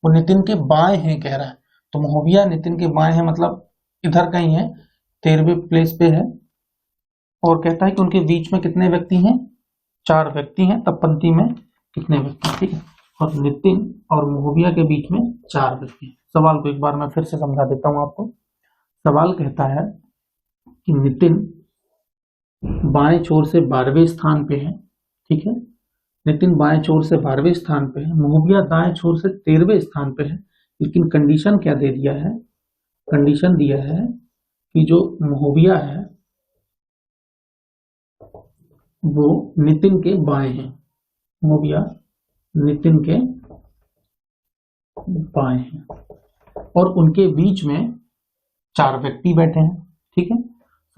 वो नितिन के बाएं है कह रहा है, तो महोबिया नितिन के बाएं है मतलब इधर कहीं है, 13वें प्लेस पे है। और कहता है कि उनके बीच में कितने व्यक्ति हैं, 4 व्यक्ति हैं, तब पंक्ति में कितने व्यक्ति। ठीक है, और नितिन और महोबिया के बीच में 4 व्यक्ति हैं। सवाल को एक बार मैं फिर से समझा देता हूं आपको। सवाल कहता है कि नितिन बाएं छोर से 12वें स्थान पे है, ठीक है, नितिन बाएं छोर से 12वें स्थान पे है, महोबिया दाएं छोर से 13वें स्थान पे है, लेकिन कंडीशन क्या दे दिया है, कंडीशन दिया है कि जो महोबिया है वो नितिन के बाएं है, महोबिया नितिन के बाएं हैं और उनके बीच में 4 व्यक्ति बैठे हैं। ठीक है,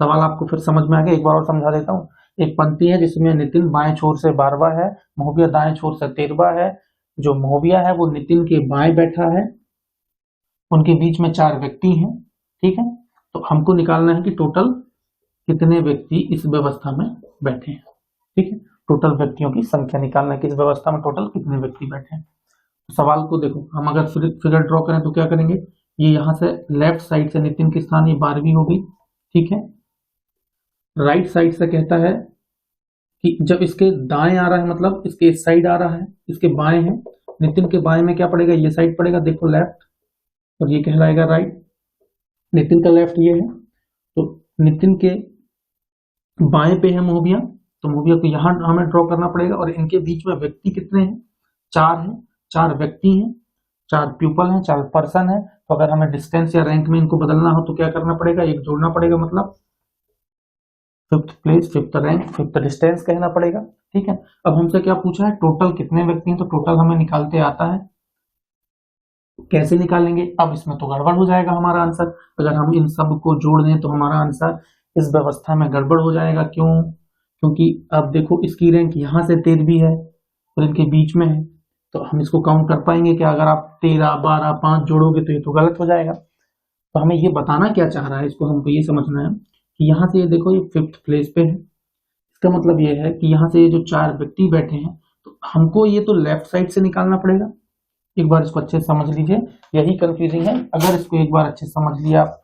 सवाल आपको फिर समझ में आ गया, एक बार और समझा देता हूँ। एक पंक्ति है जिसमें नितिन बाएं छोर से 12वां है, महोबिया दाएं छोर से 13वां है, जो महोबिया है वो नितिन के बाएं बैठा है, उनके बीच में 4 व्यक्ति हैं। ठीक है, तो हमको निकालना है कि टोटल कितने व्यक्ति इस व्यवस्था में बैठे हैं। ठीक है, टोटल व्यक्तियों की संख्या निकालना है कि इस व्यवस्था में टोटल कितने व्यक्ति बैठे हैं। सवाल को देखो, हम अगर फिगर ड्रॉ करें तो क्या करेंगे, ये यहां से लेफ्ट साइड से नितिन की स्थान ये 12वीं होगी। ठीक है, राइट साइड से कहता है कि जब इसके दाएं आ रहा है मतलब इसके इस साइड आ रहा है, इसके बाएं है, नितिन के बाएं में क्या पड़ेगा, ये साइड पड़ेगा, देखो लेफ्ट, और ये कहलाएगा राइट। नितिन का लेफ्ट ये है, तो नितिन के बाएं पे है महोबिया, तो महोबिया को यहां हमें ड्रॉ करना पड़ेगा। और इनके बीच में व्यक्ति कितने हैं, 4 हैं, 4 व्यक्ति हैं, 4 पीपल हैं, 4 पर्सन है। तो अगर हमें डिस्टेंस या रैंक में इनको बदलना हो तो क्या करना पड़ेगा, एक जोड़ना पड़ेगा, मतलब fifth place, fifth rank, fifth distance कहना पड़ेगा। ठीक है, अब हमसे क्या पूछा है, टोटल कितने व्यक्ति हैं, तो टोटल हमें निकालते आता है। कैसे निकालेंगे, अब इसमें तो गड़बड़ हो जाएगा हमारा आंसर। अगर हम इन सब को जोड़ दें तो हमारा आंसर इस व्यवस्था में गड़बड़ हो जाएगा। क्यों? क्योंकि अब देखो इसकी रैंक यहाँ से 13वीं है और इनके बीच में है, तो हम इसको काउंट कर पाएंगे कि अगर आप 13, 12, 5 जोड़ोगे तो ये तो गलत हो जाएगा। तो हमें ये बताना क्या चाह रहा है, इसको हमको ये समझना है कि यहाँ से ये देखो, ये फिफ्थ प्लेस पे है। इसका मतलब ये है कि यहाँ से ये जो 4 व्यक्ति बैठे हैं, तो हमको ये तो लेफ्ट साइड से निकालना पड़ेगा। एक बार इसको अच्छे से समझ लीजिए, यही कंफ्यूजिंग है। अगर इसको एक बार अच्छे से समझ लिया आप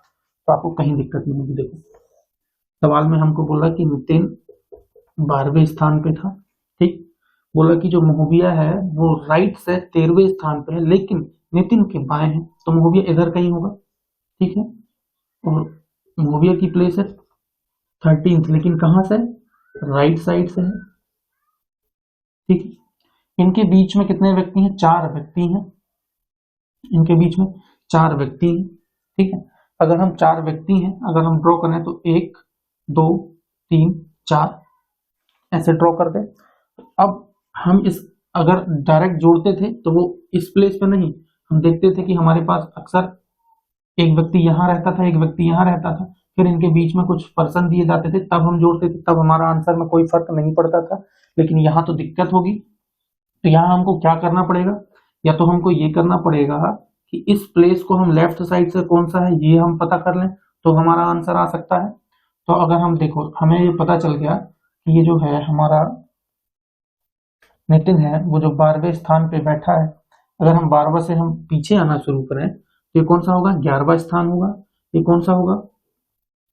तो आपको कहीं दिक्कत नहीं होगी। देखो सवाल में हमको बोला कि नितिन 12वें स्थान पे था। ठीक, बोला कि जो महोबिया है वो राइट से 13वें स्थान पे है, लेकिन नितिन के बाएं है, तो महोबिया इधर कहीं होगा। ठीक है, और महोबिया की प्लेस है 13th, लेकिन कहाँ से, राइट साइड से है। ठीक, इनके बीच में कितने व्यक्ति हैं, 4 व्यक्ति हैं। इनके बीच में 4 व्यक्ति हैं। ठीक है, अगर हम 4 व्यक्ति हैं, अगर हम ड्रॉ करें तो 1, 2, 3, 4 ऐसे ड्रॉ कर दे। अब हम इस अगर डायरेक्ट जोड़ते थे तो वो इस प्लेस पे नहीं, हम देखते थे कि हमारे पास अक्सर एक व्यक्ति यहाँ रहता था, एक व्यक्ति यहाँ रहता था, फिर इनके बीच में कुछ पर्सन दिए जाते थे, तब हम जोड़ते थे, तब हमारा आंसर में कोई फर्क नहीं पड़ता था। लेकिन यहाँ तो दिक्कत होगी, तो यहाँ हमको क्या करना पड़ेगा, या तो हमको ये करना पड़ेगा कि इस प्लेस को हम लेफ्ट साइड से कौन सा है ये हम पता कर लें, तो हमारा आंसर आ सकता है। तो अगर हम देखो, हमें ये पता चल गया कि ये जो है हमारा नितिन है, वो जो 12वें स्थान पे बैठा है। अगर हम 12वां से हम पीछे आना शुरू करें तो ये कौन सा होगा, 11वां स्थान होगा। ये कौन सा होगा,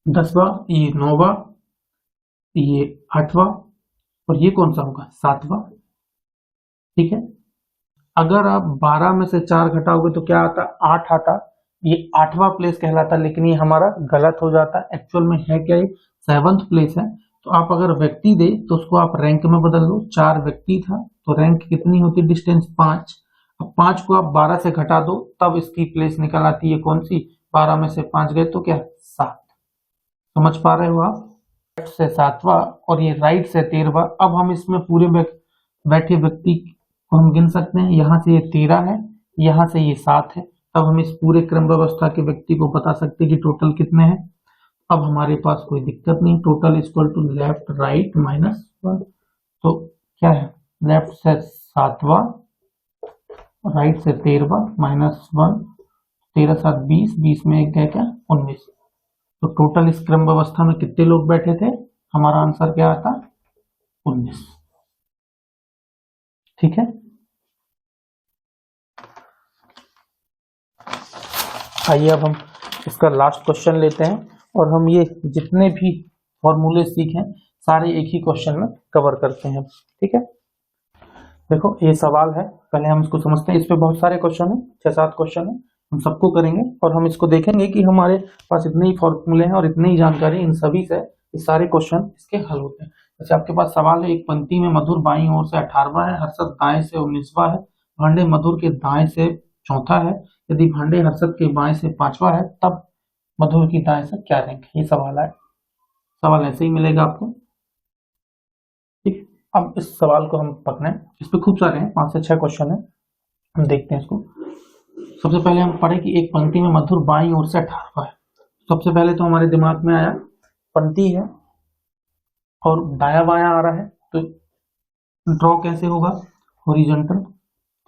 10वां, ये 9वां, ये 8वां, और ये कौन सा होगा, 7वां। ठीक है, अगर आप 12 में से 4 घटाओगे तो क्या आता, 8 आता। ये 8वां प्लेस कहलाता, लेकिन ये हमारा गलत हो जाता। एक्चुअल में है क्या, ये 7th प्लेस है। तो आप अगर व्यक्ति दे तो उसको आप रैंक में बदल दो। 4 व्यक्ति था तो रैंक कितनी होती, डिस्टेंस 5। अब 5 को आप 12 से घटा दो तब इसकी प्लेस निकल आती है कौन सी, 12 में से 5 गए तो क्या, 7। समझ पा रहे हो आप, लेफ्ट से 7वां और ये राइट से 13वां। अब हम इसमें पूरे बैठे व्यक्ति को हम गिन सकते हैं। यहाँ से ये 13 है, यहाँ से ये 7 है, तब हम इस पूरे क्रम व्यवस्था के व्यक्ति को बता सकते हैं कि टोटल कितने हैं। अब हमारे पास कोई दिक्कत नहीं, total equal to left right -1। तो क्या है, लेफ्ट से 7वां, राइट से 13वां -1, 13 7 20, 20 में एक गया क्या, 19। तो टोटल इस क्रम व्यवस्था में कितने लोग बैठे थे, हमारा आंसर क्या आता, 19। ठीक है, आइए अब हम इसका लास्ट क्वेश्चन लेते हैं और हम ये जितने भी फॉर्मूले सीखे सारे एक ही क्वेश्चन में कवर करते हैं। ठीक है, देखो ये सवाल है, पहले हम इसको समझते हैं। इस पे बहुत सारे क्वेश्चन है, 6-7 क्वेश्चन है, हम सबको करेंगे और हम इसको देखेंगे कि हमारे पास इतने ही फॉर्मूले हैं और इतनी ही जानकारी, इन सभी से ये सारे क्वेश्चन इसके हल होते हैं। जैसे आपके पास सवाल है, एक पंक्ति में मधुर बाईं ओर से 18वां है, हर्षद दाएं से 19वां है, भांडे मधुर के दाएं से चौथा है, यदि भांडे हर्षद के बाएं से 5वां है, तब मधुर की दाएं से क्या रैंक है। ये सवाल है, सवाल ऐसे ही मिलेगा आपको। ठीक, अब इस सवाल को हम पकड़े, इस पे खूब सारे हैं, 5 से 6 क्वेश्चन है, हम देखते हैं इसको। सबसे पहले हम पढ़े कि एक पंक्ति में मधुर बाईं ओर से 18वां है। सबसे पहले तो हमारे दिमाग में आया पंक्ति है और दाया बाया आ रहा है, तो ड्रॉ कैसे होगा, हॉरिजॉन्टल।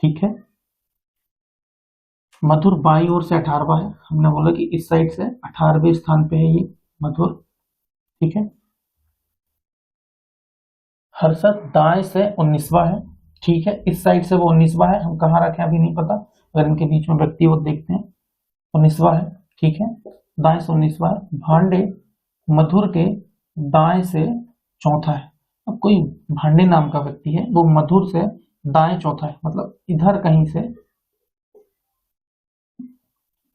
ठीक है, मधुर बाईं ओर से 18वां है, हमने बोला कि इस साइड से 18वें स्थान पे है ये मधुर। ठीक है, हर्षद दाएं से 19वां है। ठीक है, इस साइड से वो 19वां है, हम कहाँ रखें अभी नहीं पता, अगर इनके बीच में व्यक्ति वो देखते हैं, 19वां है। ठीक है, दाएं से 19वां है, भांडे मधुर के दाएं से चौथा है। अब कोई भांडे नाम का व्यक्ति है, वो मधुर से दाएं चौथा है, मतलब इधर कहीं से,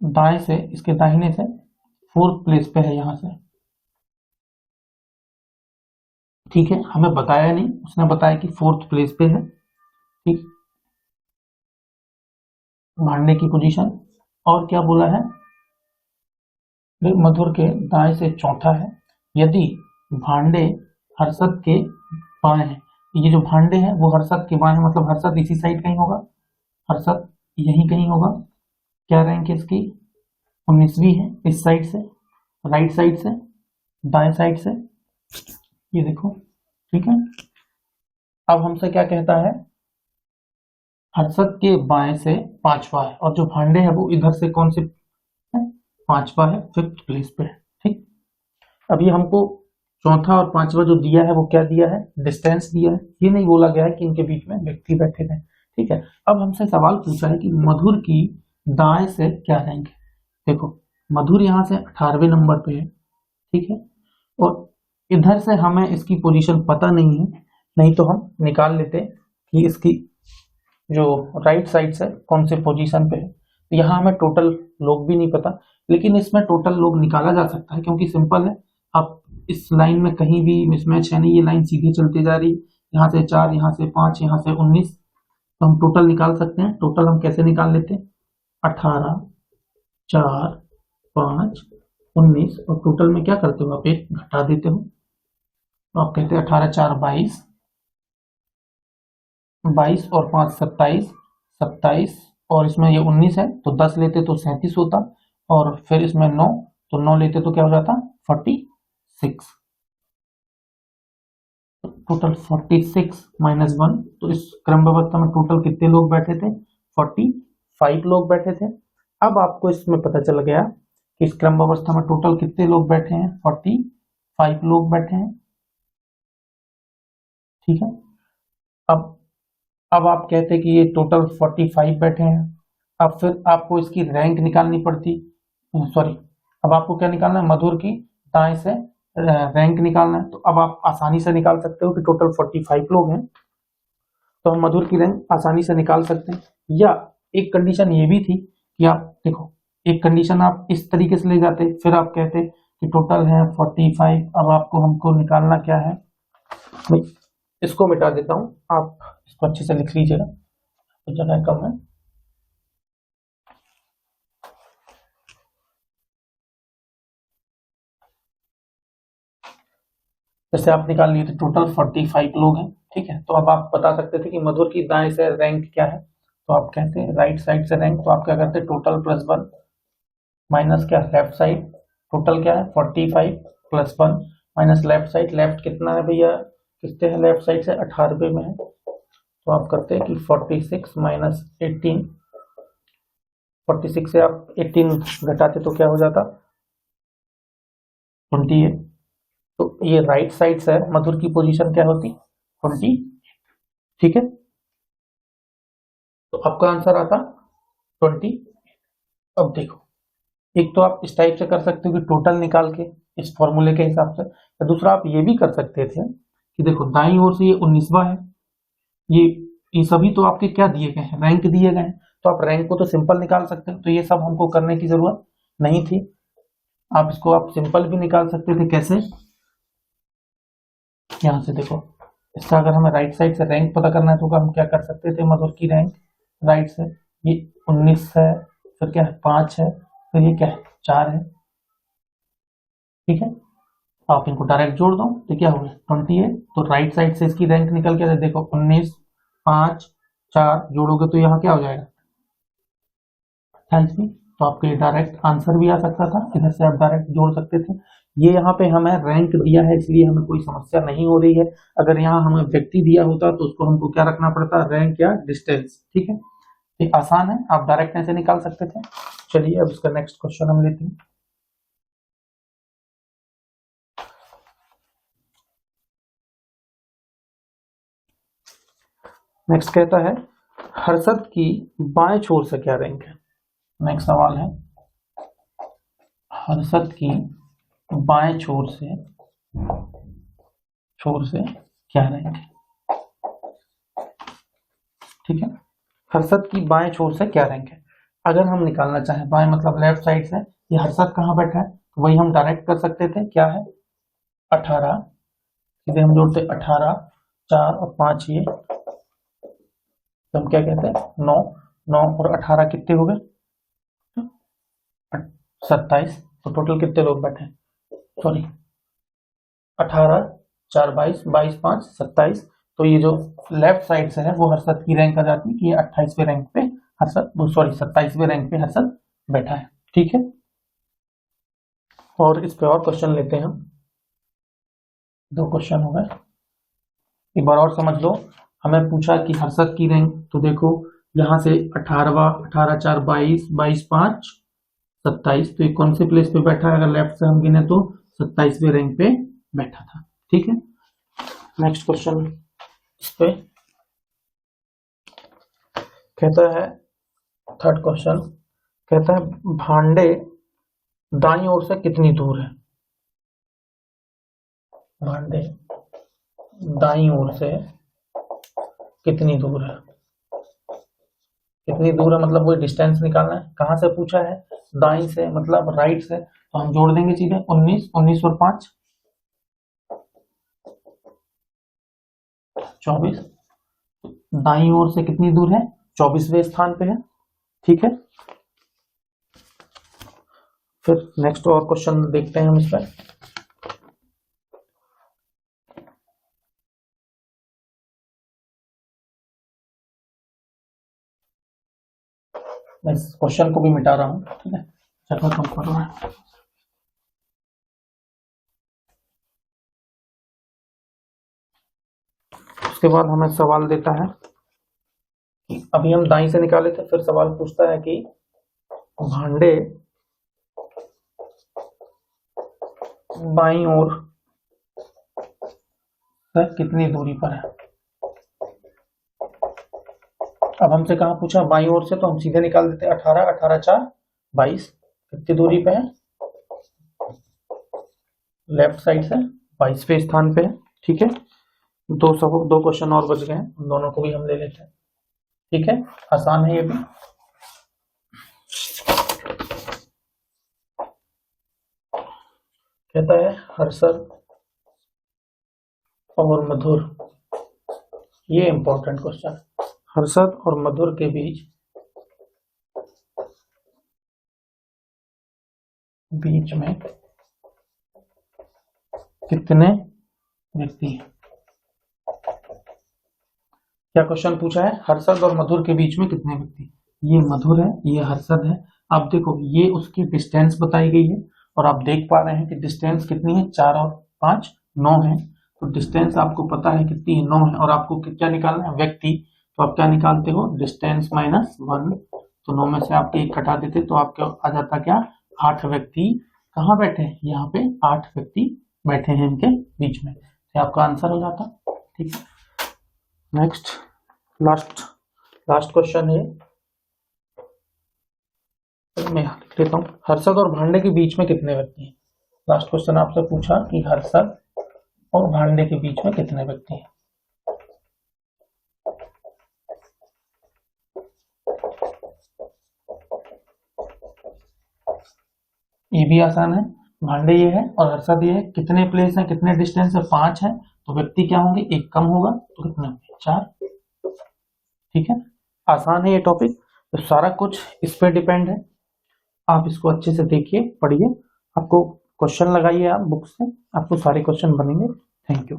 दाएं से, इसके दाहिने से 4th प्लेस पे है यहाँ से। ठीक है, हमें बताया नहीं, उसने बताया कि 4th प्लेस पे है। ठीक, भांडे की पोजीशन, और क्या बोला है, मधुर के दाएं से चौथा है, यदि भांडे हर्षद के बाएं हैं। ये जो भांडे हैं वो हर्षद के बाएं हैं, मतलब हर्षद इसी साइड कहीं होगा, हर्षद यहीं कहीं होगा। क्या रैंक है इसकी? 19वीं है। इस साइड से, राइट साइड से, दाएं साइड से, ये देखो, ठीक है। अब हमसे क्या कहता है? हर्षद के बाएं से पांचवा है, और जो भांडे है वो इधर से कौन से है? पांचवा है, फिफ्थ प्लेस पे है, ठीक। अभी हमको चौथा और पांचवा जो दिया है वो क्या दिया है? डिस्टेंस दिया है। ये नहीं बोला गया है कि इनके बीच में व्यक्ति बैठे थे, ठीक है। अब हमसे सवाल पूछा है कि मधुर की दाएं से क्या रैंक है। देखो, मधुर यहाँ से 18वें नंबर पे है, ठीक है, और इधर से हमें इसकी पोजीशन पता नहीं है, नहीं तो हम निकाल लेते कि इसकी जो राइट साइड से कौन से पोजीशन पे है। तो यहाँ हमें टोटल लोग भी नहीं पता, लेकिन इसमें टोटल लोग निकाला जा सकता है, क्योंकि सिंपल है। आप इस लाइन में कहीं भी मिसमैच है नहीं, ये लाइन सीधी चलती जा रही है, यहाँ से 4, यहाँ से 5, यहाँ से 19, तो हम टोटल निकाल सकते हैं। टोटल हम कैसे निकाल लेते हैं? 18, 4, 5, 19, और टोटल में क्या करते हो आप? एक घटा देते हो, तो आप कहते हैं 18 4 22, 22 और 5 27, 27 और इसमें ये 19 है, तो 10 लेते तो 37 होता, और फिर इसमें 9, तो 9 लेते तो क्या हो जाता? 46। टोटल 46 माइनस 1, तो इस क्रम व्यवस्था में टोटल कितने लोग बैठे थे? 45 लोग बैठे थे। अब आपको इसमें पता चल गया कि इस क्रम व्यवस्था में टोटल कितने लोग बैठे हैं? 45 लोग बैठे हैं, ठीक है। अब आप कहते कि ये टोटल 45 बैठे हैं। अब फिर आपको इसकी रैंक निकालनी पड़ती, सॉरी, अब आपको क्या निकालना है? मधुर की दाएं से रैंक निकालना है। तो अब आप आसानी से निकाल सकते हो कि टोटल 45 लोग हैं, तो हम मधुर की रैंक आसानी से निकाल सकते हैं। या एक कंडीशन ये भी थी कि आप देखो, एक कंडीशन आप इस तरीके से ले जाते, फिर आप कहते कि टोटल है 45। अब आपको हमको निकालना क्या है? मैं इसको मिटा देता हूं, आप इसको अच्छे से लिख लीजिएगा, तो जगह कम है। जैसे आप निकाल लिए थे, टोटल 45 लोग हैं, ठीक है। तो अब आप बता सकते थे कि मधुर की दाएं से रैंक क्या है, तो आप कहते हैं राइट साइड से रैंक, तो आप क्या करते? टोटल प्लस 1 माइनस क्या? Left side. टोटल क्या है? 45 plus 1 minus left side. Left कितना है भैया? कितने हैं लेफ्ट साइड से? 18वें में है, तो आप करते हैं कि 46 माइनस 18, 46 से आप 18 घटाते तो क्या हो जाता? 28। तो ये राइट साइड से मधुर की पोजीशन क्या होती? 20, ठीक है। तो आपका आंसर आता 20। अब देखो, एक तो आप इस टाइप से कर सकते हो कि टोटल निकाल के इस फॉर्मूले के हिसाब से, या दूसरा आप ये भी कर सकते थे कि देखो दाईं ओर से ये 19वां है, ये सभी तो आपके क्या दिए गए हैं? रैंक दिए गए हैं, तो आप रैंक को तो सिंपल निकाल सकते हो, तो ये सब हमको करने की जरूरत नहीं थी। आप इसको आप सिंपल भी निकाल सकते थे। कैसे? यहाँ से देखो, इसका अगर हमें राइट साइड से रैंक पता करना है तो हम क्या कर सकते थे? मधुर की रैंक राइट से, ये 19 है, फिर क्या है? 5 है, फिर ये क्या है? 4 है, ठीक है। आप इनको डायरेक्ट जोड़ दो तो क्या होगा? 28। तो राइट साइड से इसकी रैंक निकल के देखो, 19, 5, 4 जोड़ोगे तो यहाँ क्या हो जाएगा? 28। तो आपके डायरेक्ट आंसर भी आ सकता था, इधर से आप डायरेक्ट जोड़ सकते थे। ये यहाँ पे हमें रैंक दिया है, इसलिए हमें कोई समस्या नहीं हो रही है। अगर यहाँ हमें व्यक्ति दिया होता तो उसको हमको क्या रखना पड़ता? रैंक या डिस्टेंस, ठीक है। ये आसान है, आप डायरेक्ट ऐसे निकाल सकते थे। चलिए अब इसका नेक्स्ट क्वेश्चन हम लेते हैं। नेक्स्ट कहता है हर्षद की बाएं छोर से क्या रैंक है। नेक्स्ट सवाल है हर्षद की बाएं छोर से क्या रैंक है, ठीक है। हर्षद की बाएं छोर से क्या रैंक है? अगर हम निकालना चाहें, बाएं मतलब लेफ्ट साइड से, ये हर्षद कहाँ बैठा है, तो वही हम डायरेक्ट कर सकते थे। क्या है? 18, सीधे हम जोड़ते 18, 4 और 5, ये तो हम क्या कहते हैं? 9, 9 और 18 कितने हो गए? 27। तो टोटल कितने लोग बैठे? सॉरी, 18 4 22 22 5 27। तो ये जो लेफ्ट साइड से है वो हर्षद की रैंक आ जाती है कि ये 28वें रैंक पे हर्षद, सॉरी 27वें रैंक पे हर्षद बैठा है। ठीक है, और इस पे और क्वेश्चन लेते हैं हम। 2 क्वेश्चन हो गए, एक बार और समझ लो। हमें पूछा कि हर्षद की रैंक, तो देखो यहाँ से 18वां, 18 4 22 22 5 27, तो ये कौन से प्लेस पे बैठा है? अगर लेफ्ट से हम गिने तो 27वें रैंक पे बैठा था। ठीक है, नेक्स्ट क्वेश्चन इस पे कहता है, थर्ड क्वेश्चन कहता है भांडे दाईं ओर से कितनी दूर है? भांडे दाईं ओर से कितनी दूर है? कितनी दूर है मतलब वो डिस्टेंस निकालना है। कहां से पूछा है? दाईं से, मतलब राइट से, तो हम जोड़ देंगे सीधे 19, 19 और 5 24। दाईं ओर से कितनी दूर है? 24वें स्थान पे है। ठीक है, फिर नेक्स्ट और क्वेश्चन देखते हैं हम इस पर। मैं इस क्वेश्चन को भी मिटा रहा हूं। ठीक है, जगह कम कर रहा है। उसके बाद हमें सवाल देता है कि अभी हम दाईं से निकाले थे, फिर सवाल पूछता है कि भांडे बाईं ओर से कितनी दूरी पर है। अब हमसे कहा पूछा बाईं ओर से, तो हम सीधे निकाल देते 18, 18 4 22, कितनी दूरी पे है? लेफ्ट साइड से 22वें स्थान पे है। ठीक है, दो क्वेश्चन और बच गए हैं, उन दोनों को भी हम ले लेते हैं। ठीक है, आसान है ये भी। कहता है हर्षद और मधुर, ये इंपॉर्टेंट क्वेश्चन, हर्षद और मधुर के बीच में कितने व्यक्ति हैं? क्या क्वेश्चन पूछा है? हर्षद और मधुर के बीच में कितने व्यक्ति? ये मधुर है, ये हर्षद है। अब देखो ये उसकी डिस्टेंस बताई गई है, और आप देख पा रहे हैं कि डिस्टेंस कितनी है? 4 और 5 9 है। तो डिस्टेंस आपको पता है कितनी है? 9 है। और आपको क्या निकालना है? व्यक्ति। तो आप क्या निकालते हो? Distance minus 1। तो 9 में से आप 1 हटा देते तो आपको आ जाता क्या? 8 व्यक्ति कहाँ बैठे हैं? यहाँ पे 8 व्यक्ति बैठे हैं इनके बीच में। तो आपका आंसर हो जाता। ठीक है, नेक्स्ट लास्ट क्वेश्चन है, मैं लिख लेता हूँ। हर्षद और भांडे के बीच में कितने व्यक्ति हैं? लास्ट क्वेश्चन आपसे पूछा कि हर्षद और भांडे के बीच में कितने व्यक्ति हैं। ये भी आसान है, भांडे ये है और हर्षद ये है। कितने प्लेस है, कितने डिस्टेंस है? 5 है। तो व्यक्ति क्या होंगे? 1 कम होगा, तो कितने होंगे? 4। ठीक है, आसान है ये टॉपिक। तो सारा कुछ इस पे डिपेंड है। आप इसको अच्छे से देखिए, पढ़िए, आपको क्वेश्चन लगाइए आप बुक से, आपको सारे क्वेश्चन बनेंगे। Thank you.